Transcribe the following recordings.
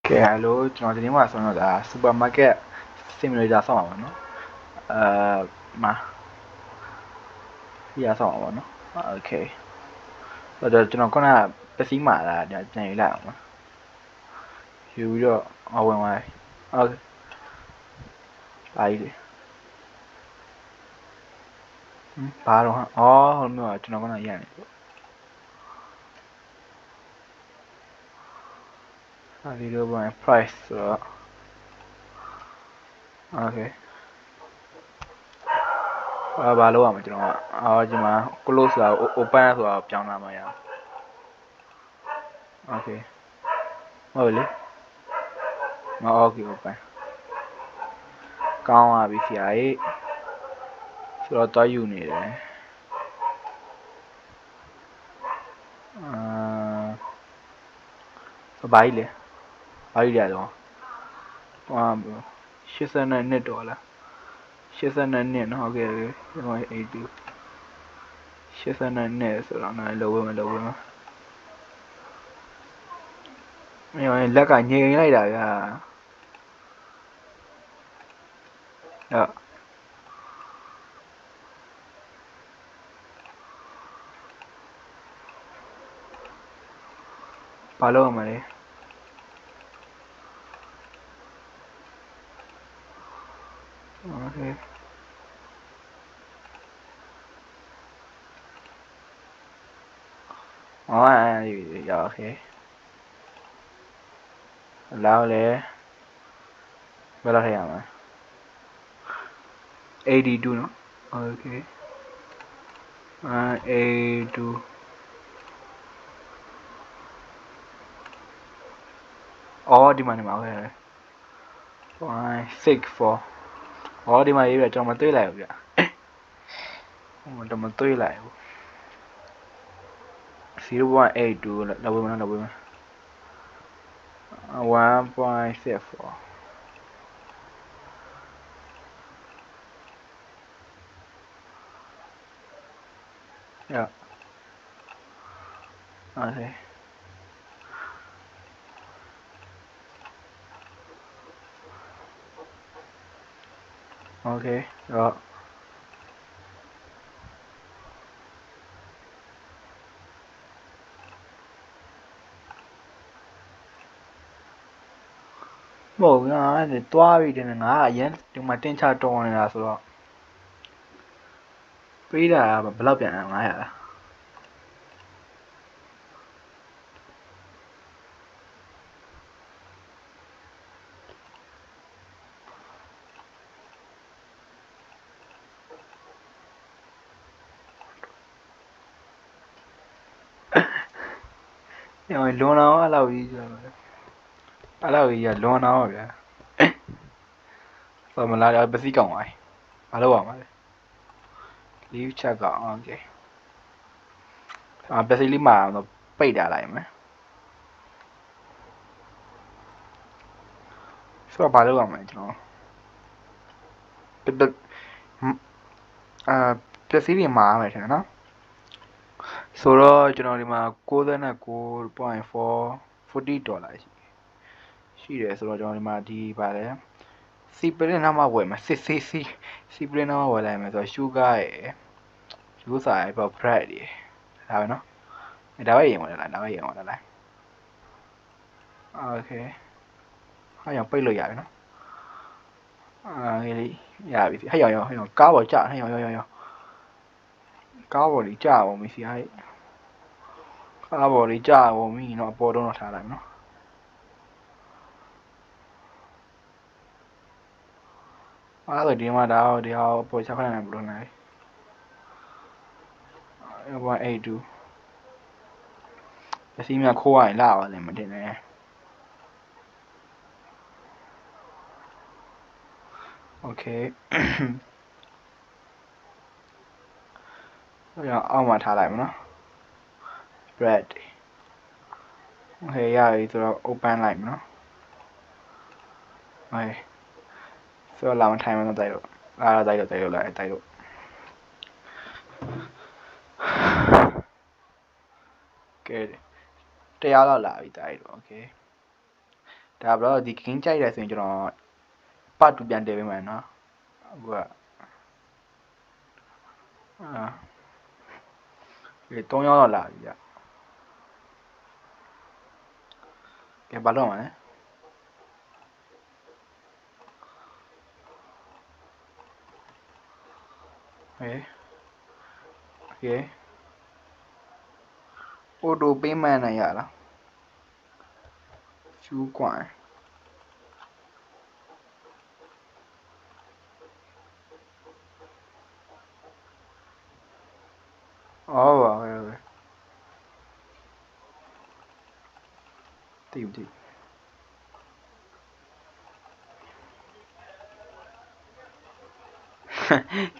ကဲ hello ကျွန်တော်ဒီနေ့မှာဆိုတော့ဒါ supermarket simulator ဆောက်အောင်ပါနော်မှာပြရဆောက်အောင်ပါနော် okay ဆိုတော့ကျွန်တော်ခုနကပစ္စည်းမှာလာဒါပြန်ယူလိုက်အောင်ပါယူပြီးတော့ဝင်သွား okay ဘာကြီးဘာတော့ဟိုမျိုးကျွန်တော်ခုနရနေဒီလိုပေါ့ price ဆိုတော့ okay ဘာလို့ရမလဲကျွန်တော်ဒီမှာ close ဆိုတာ open ဆိုတာပြောင်းလာမှာရအောင် okay ဟုတ်လေokay open ကောင်းပါပြီဆရာကြီးဆိုတော့တွားယူနေတယ်ဘာကြီးလဲဘာကြီးလဲတော့82ဒေါ်လာ82နော်ဟုတ်ကဲ့ကျွန်တော်82 82ဆိုတော့လည်းလောဝင်လက်ကငြိမ်လိုက်တာဗျာဘာလို့မလဲokay ရ okay လောက်လေဘယ်လောက်ထည့်ရမလဲ82နော် okay 82ဒီမှာokay 164ဒီမှာရေးပြကျွန်တော်မတွေးလိုက်ဘူးဗျတော့မတွေးလိုက်ဘူး0.82လောက်ဝင်မလား1.64yeah okay okay တော့မဟုတ်ငါတွားပြီးတယ်ငါအရင်ဒီမှာတင်ချတော်နေတာဆိုတော့ပေးတာဘယ်လောက်ပြန်900လားလွန်တော့အဲ့လောက်ကြီးဆိုတော့အဲ့လောက်ကြီးကလွန်တော့ဗျာဆိုမလားပစ္စည်းကောင်းပါဘာလို့ရမှာလဲ leave check က okay ပစ္စည်းလေးမှာတော့ပိတ်ထားလိုက်မယ်ဆိုတော့ဘာလို့ရမလဲကျွန်တော်ပစ္စည်းတွေမှာရမယ်ထင်တယ်နော်ဆိုတော့ကျွန်တော်ဒီမှာ99.40 ဒေါ်လာရှိတယ်ဆိုတော့ကျွန်တော်ဒီမှာဒီပါလဲစီပရင်းနာမဝယ်မယ်စီပရင်းနာမဝယ်လိုက်မယ်ဆိုတော့ sugar ရယ်ယူစာရယ်ပေါ့ bread ရယ်ဒါပဲနော်ဒါပဲရင်ဝင်လာဒါပဲရင်ဝင်လာလိုက် okay ဟာရပိတ်လို့ရပြီနော်ရပြီဟဲ့ရောကားပေါ်ကြာဟဲ့ရောကားပေါ်ကြီးကြာအောင်မစီဟဲ့ကားပေါ်ကြီးကြာအောင်မီနော်အပေါ်တော့ထားလိုက်နော်အဲ့ဒါဒီမှာဒါပေါ်ချခဏနဲ့ဘလို့လဲ182ပစ္စည်းများခိုးရရင်လာပါလိမ့်မတင်နဲ့okay အောက်မှာထားလိုက်မနော် bread okay ရပြီဆိုတော့ open လိုက်မနော် okay ဆိုတော့လာမထိုင်မတော့တိုက်လို့တိုက်လို့ကဲတရားတော့လာပြီတိုက်လို့ okay ဒါဘလို့ဒီကင်းကြိုက်တယ်ဆိုရင်ကျွန်တော်ပတ်တူပြန်တည်ပေးမယ်နော်အခုကဒီ3ရောက်တော့လာပြီဗျကဲဘာလို့မလဲဟေးโอเคအော်တိုပေးမှန်းနိုင်ရလားရှူးကွန်အော်ပါပဲတိတိ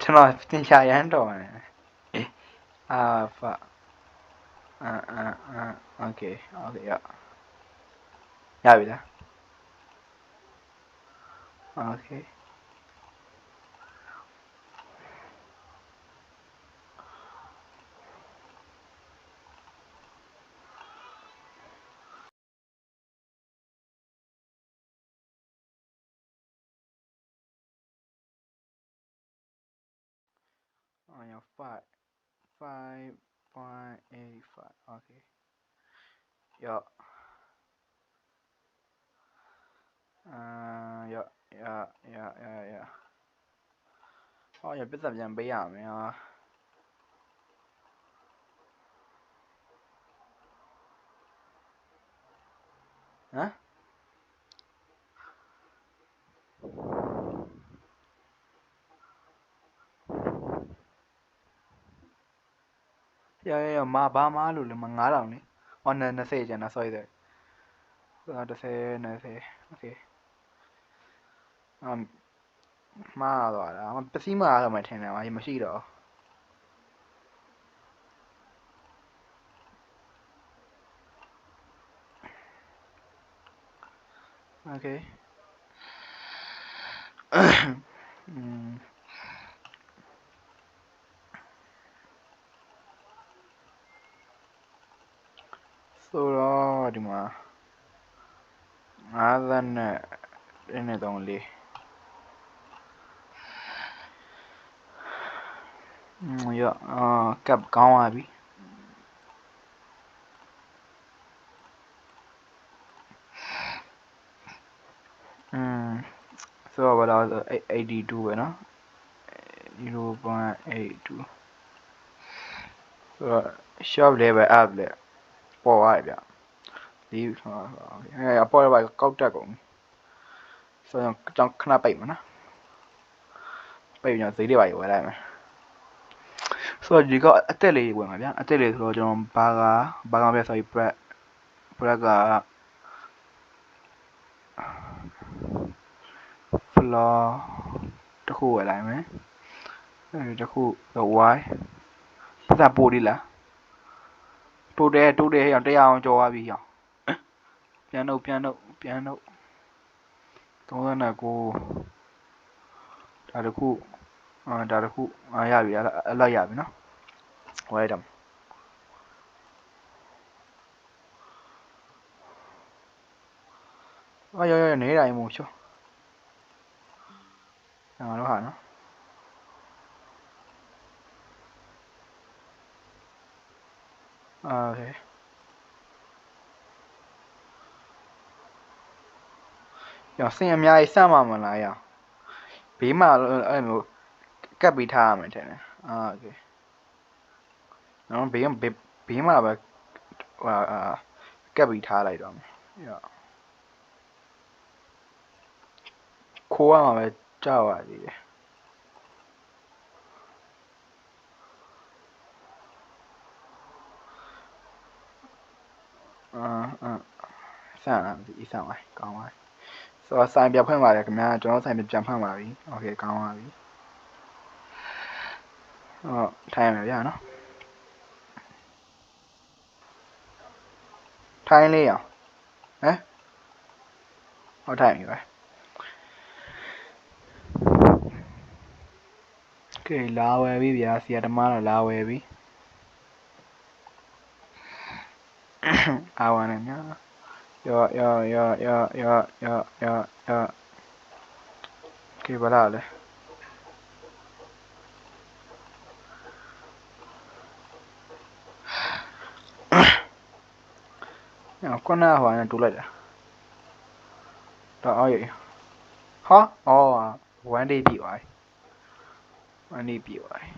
ကျွန်တော်တင်ချရမ်းတော်တယ်အာဖာโอเคရပြီလားโอเค5.85 okay ရောဟောရပြဿနာပြန်ပေးရမယ်ဟာဟမ်ရမဘာမလို့လဲမ9000လေဟော20ကျန်တာ sorry 30 okay မှားသွားတာပစ္စည်းမှားတော့မှထင်တယ်မရှိတော့okay ဆိုတော့ဒီမှာ50နဲ့3ရောကပ်ကောင်းသွားပြီဆိုတော့ဘာလို့82ပဲနော် 0.82 ဆိုတော့ shop level up လေပေါ်သွားပြီဗျဒီအပေါ်ပါကောက်တက်ကုန်ဆိုတော့ကျွန်တော်ခဏပိတ်မှာနော်ပိတ်ပြီးတော့ဈေးတွေပါဝယ်လိုက်မယ်ဆိုတော့ဒီကအတက်လေးဝင်ပါဗျာအတက်လေးဆိုတော့ကျွန်တော်ဘာကပဲ sorry bread က floor တခုဝယ်လိုက်မယ်တခု y ပတ်သက်ပို့điလားတိုးတယ်100အောင်ကြော်သွားပြီဟောပြန်တော့39ဒါတခုရပြီအဲ့လောက်ရပြီနော်ဝယ်တော့ရောနေတိုင်းမို့ချောငါတို့ဟာနော်โอเคရောစင်အများကြီးစမှမလားရောဘေးမှာအဲ့လိုကပ်ပြီးထားရမယ်ထင်တယ်โอเคနော်ဘေးမှာပဲကပ်ပြီးထားလိုက်တော့မယ်ရောခိုးရမှာပဲကြောက်ရသေးတယ်ဆန်လားဒီဆန်ပါကောင်းပါဆိုတော့ဆိုင်ပြဖွင့်ပါတယ်ခင်ဗျာကျွန်တော်ဆိုင်ပြန်ဖွင့်ပါပြီโอเคကောင်းပါပြီထိုင်ရမယ်ဗျာနော်ထိုင်လေးရဟမ်ထိုင်ပြီပဲကဲလာဝယ်ပြီဗျာဆီယာတမတော့လာဝယ်ပြီအာဝန်နဲ့ညာ ya okay ဘာလားလဲခုနကဟိုနဲ့တူလိုက်တာတော့အော်ရဟာအော်1 day ပြည့်သွားပြီ1 day ပြည့်သွားပြီ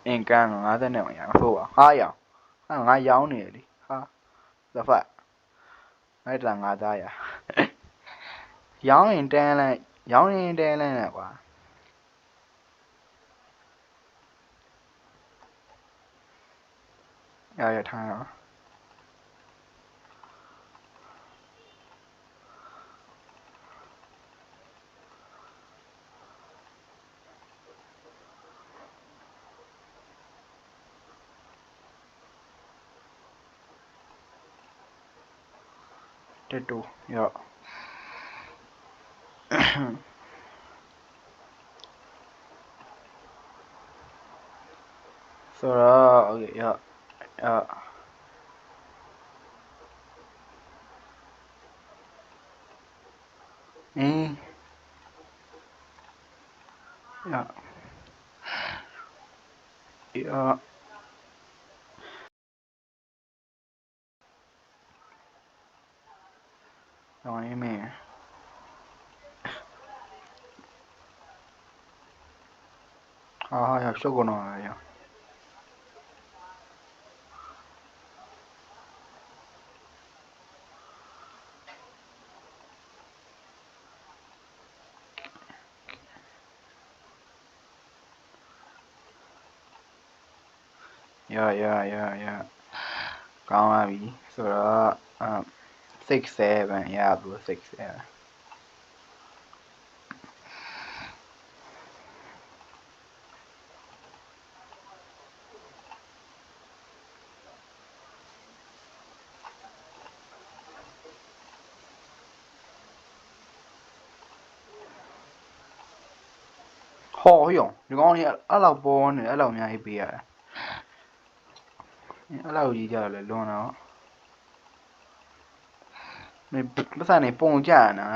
အင်ကန်50နဲ့ဝင်ရအောင်ဆိုပါဟာရောင်ငါရောင်းနေတယ်လေဟာသဖတ်အဲ့ဒါငါသားရရောင်းရင်တန်းလိုက်ရောင်းရင်တန်းလိုက်နဲ့ကွာရထားရောတက်တူရောဆိုတော့โอเคရောရောင်းမင်းဟာရရှုပ်ကုန်တော့ရကောင်းပါပြီဆိုတော့6 7ရဘူး6 7ဟောရောဒီကောင်းလေးအဲ့လောက်ပေါ်နေအဲ့လောက်အများကြီးပေးရတယ်အဲ့လောက်ကြီးကြတယ်လွန်တော့ပတ်စံနေပုံကြရနာ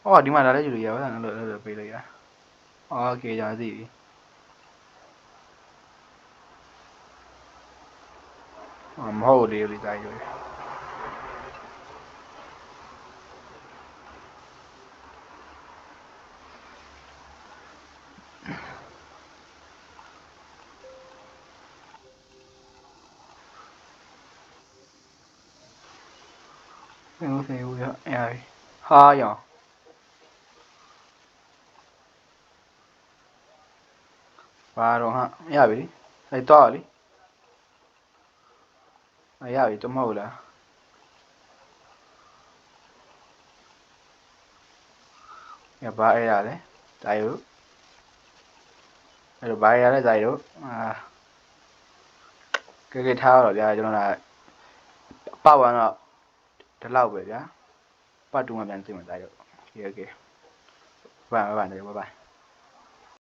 ဟောဒီမှာလာလဲယူလို့ရပတ်စံလို့ပေးလိုက်ရโอเคကြာစီပြီမဟုတ်လေဒီတိုင်းယူစေဦးရဟာရောဘာတော့ဟာရပြီအဲ့တော့လေရပြီတမဟုတ်လားရပါအဲ့ရလဲဇာယုအဲ့တော့ဘာရလဲဇာယုကဲထားတော့ဗျာကျွန်တော်ကပတ်ဝမ်းတော့ဒီလောက်ပဲဗျာပတ်တူမှပြန်သိမှာဇာယုโอเคဘိုင်